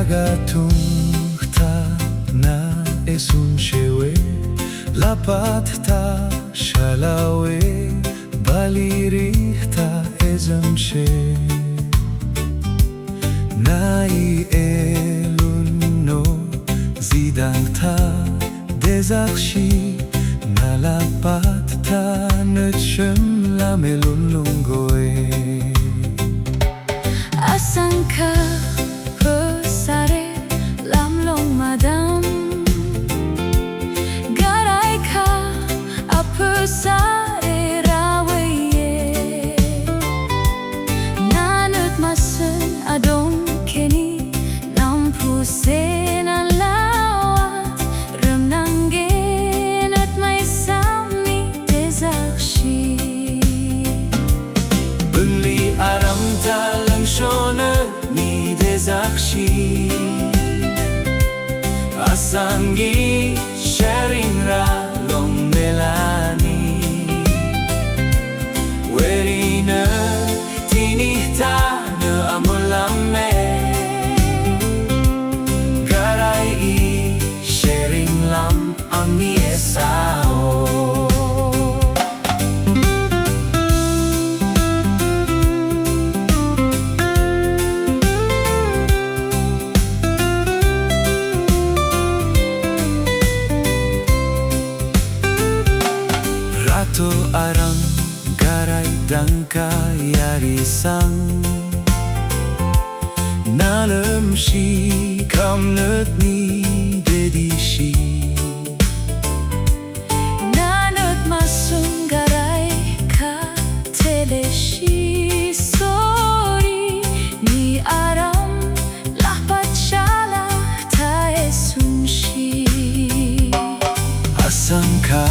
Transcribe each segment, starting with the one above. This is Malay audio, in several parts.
Nagatung ta na esun shewe lapat ta shalawe balirih ta ezem she nai elun no zidang ta dezakshi nalapat ta netshem la melulungoe Asanka pesare lamlong madam Garaika apesare raweye Nanut masen adong keni nampu sena lawat Rvwang at may sami dezakshi Beli aram talang shone ni dezakshi Asangi sharing ra long melani Werina tinihta na amulame Garai I sharing lam ang niesao Rato arang garai dangka yarisang Nalem shi kamnet ni dedi shi Nanut masun garai ka teleshi Sorry ni aram lapat shala ta esunshi Asangka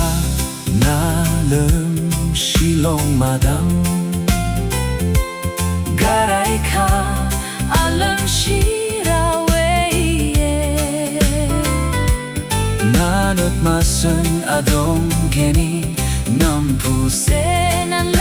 nalem shilong madam Garai ka alam shiraweye Nanot masen adong keni nampu Senan